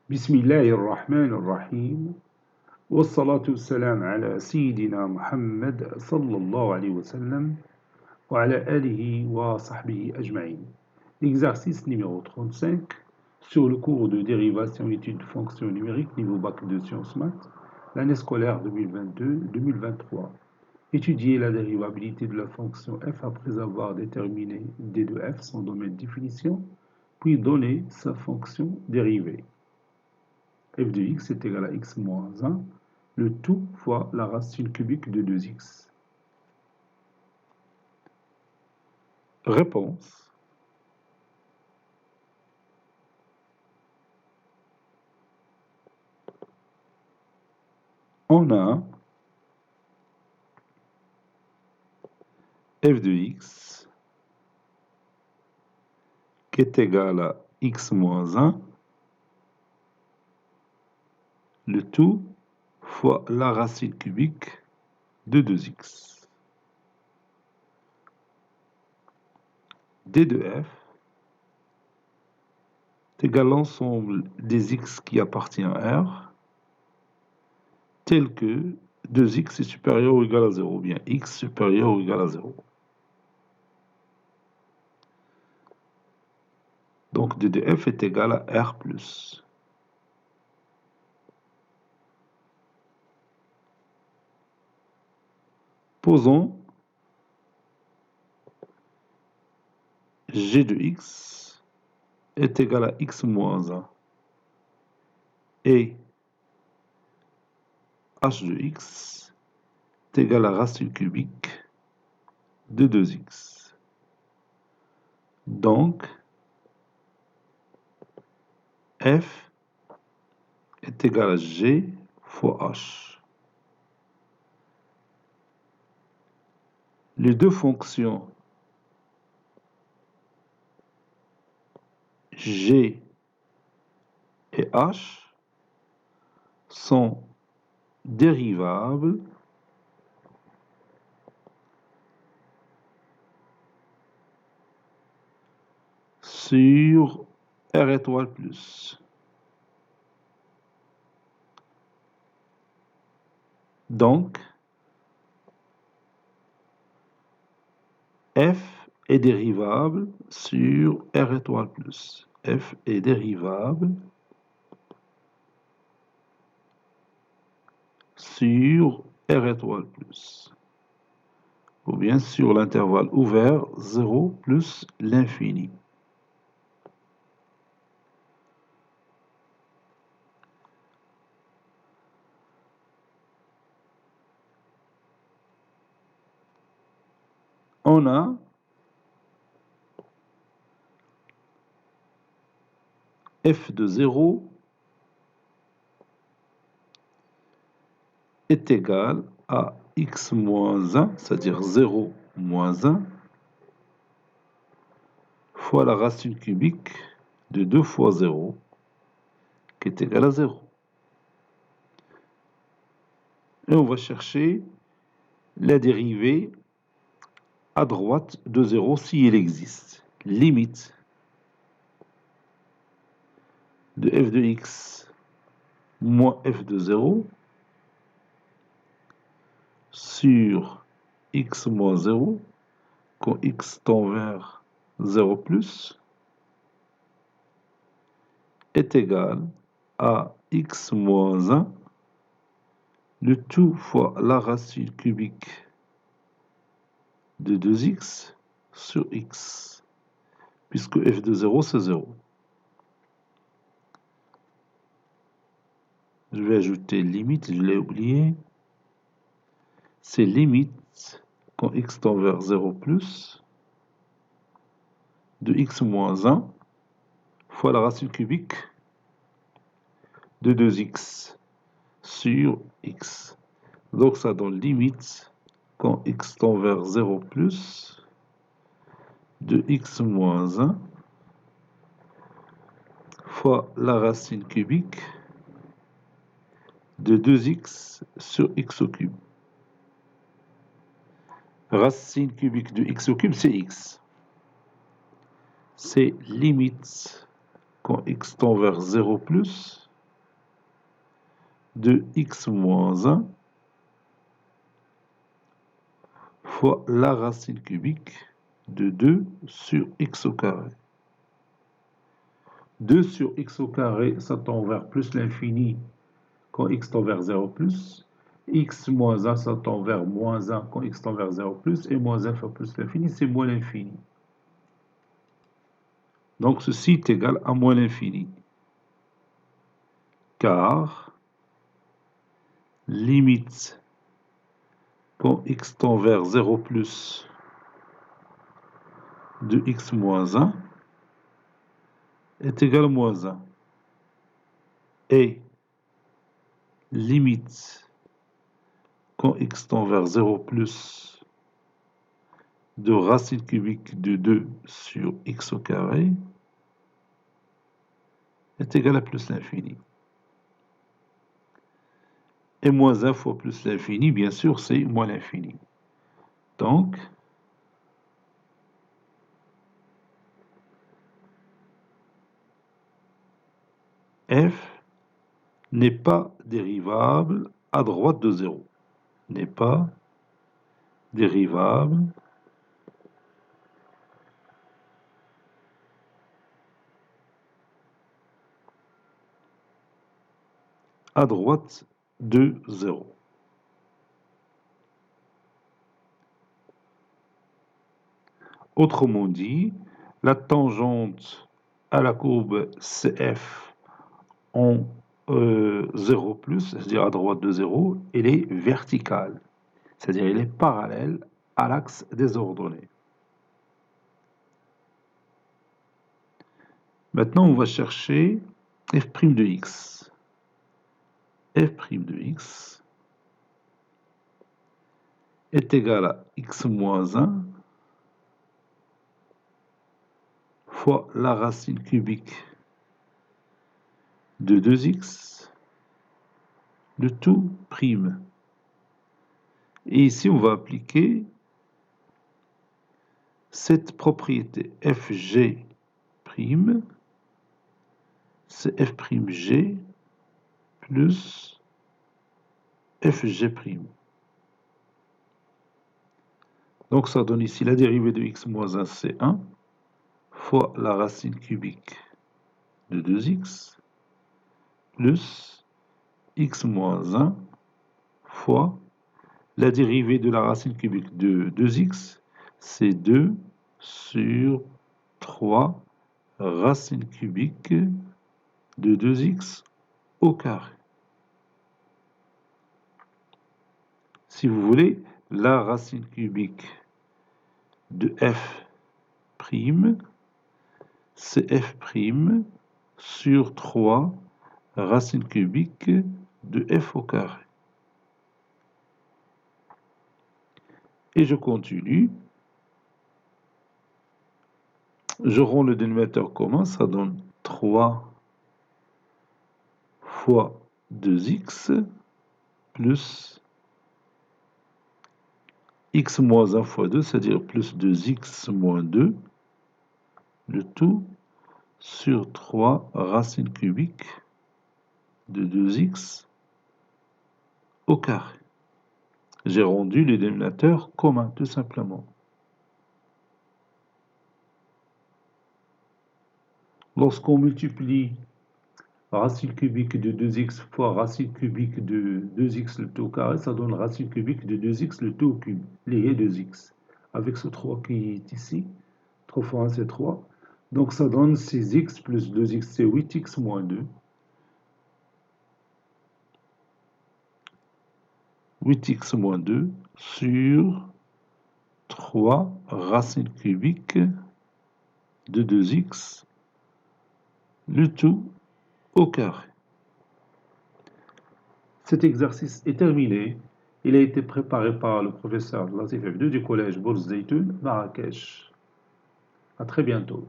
بسم الله الرحمن الرحيم والصلاة والسلام على سيدنا محمد صلى الله عليه وسلم وعلى آله وصحبه أجمعين. Exercice numéro 35 sur le cours de dérivation études de fonctions numériques niveau bac de sciences maths, l'année scolaire 2022-2023. Étudier la dérivabilité de la fonction f après avoir déterminé d de f son domaine de définition, puis donner sa fonction dérivée. F de x est égal à x moins 1, le tout fois la racine cubique de 2x. Réponse. On a f de x qui est égal à x moins 1, le tout fois la racine cubique de 2x. D de f est égal à l'ensemble des x qui appartient à R, tel que 2x est supérieur ou égal à 0, ou bien x supérieur ou égal à 0. Donc D de f est égal à R plus. Posons g de x est égal à x moins 1 et h de x est égal à racine cubique de 2x. Donc, f est égal à g fois h. Les deux fonctions g et h sont dérivables sur R étoile plus. Donc, f est dérivable sur R étoile plus. F est dérivable sur R étoile plus, ou bien sur l'intervalle ouvert 0 plus l'infini. On a f de 0 est égal à x moins 1, c'est-à-dire 0 moins 1, fois la racine cubique de 2 fois 0, qui est égal à 0. Et on va chercher la dérivée à droite de 0 si elle existe. Limite de f de x moins f de 0 sur x moins 0, quand x tend vers 0 plus, est égal à x moins 1, le tout fois la racine cubique de 2x sur x, puisque f de 0 c'est 0. Je vais ajouter limite, je l'ai oublié. C'est limite quand x tend vers 0 plus de x moins 1 fois la racine cubique de 2x sur x. Donc ça donne limite quand x tend vers 0 plus de x moins 1 fois la racine cubique de 2x sur x au cube. Racine cubique de x au cube, c'est x. C'est limite quand x tend vers 0 plus de x moins 1 fois la racine cubique de 2 sur x au carré. 2 sur x au carré, ça tend vers plus l'infini quand x tend vers 0 plus. X moins 1, ça tend vers moins 1 quand x tend vers 0 plus. Et moins 1 fois plus l'infini, c'est moins l'infini. Donc ceci est égal à moins l'infini. Car limite quand x tend vers 0 plus de x moins 1 est égal à moins 1. Et limite quand x tend vers 0 plus de racine cubique de 2 sur x au carré est égal à plus l'infini. Et moins 1 fois plus l'infini, bien sûr, c'est moins l'infini. Donc, f n'est pas dérivable à droite de 0. N'est pas dérivable à droite de 0. Autrement dit, la tangente à la courbe CF en 0 plus, c'est-à-dire à droite de 0, elle est verticale, c'est-à-dire elle est parallèle à l'axe des ordonnées. Maintenant, on va chercher f' de x. f' de x est égal à x moins 1 fois la racine cubique de 2x, le tout prime. Et ici, on va appliquer cette propriété fg', c'est f'g plus fg'. Donc ça donne ici la dérivée de x moins 1, c'est 1, fois la racine cubique de 2x, plus x moins 1 fois la dérivée de la racine cubique de 2x, c'est 2 sur 3 racine cubique de 2x au carré. Si vous voulez, la racine cubique de f', c'est f' sur 3 racine cubique de f au carré. Et je continue. Je rends le dénominateur commun, ça donne 3 fois 2x plus x moins 1 fois 2, c'est-à-dire plus 2x moins 2, le tout sur 3 racine cubique de 2x au carré. J'ai rendu les dénominateurs communs, tout simplement. Lorsqu'on multiplie racine cubique de 2x fois racine cubique de 2x le tout au carré, ça donne racine cubique de 2x le tout au cube, lié 2x. Avec ce 3 qui est ici, 3 fois 1 c'est 3. Donc ça donne 6x plus 2x, c'est 8x moins 2. 8x moins 2 sur 3 racine cubique de 2x, le tout au carré. Cet exercice est terminé. Il a été préparé par le professeur Latif F2 du collège Bourz Zeytoun, Marrakech. À très bientôt.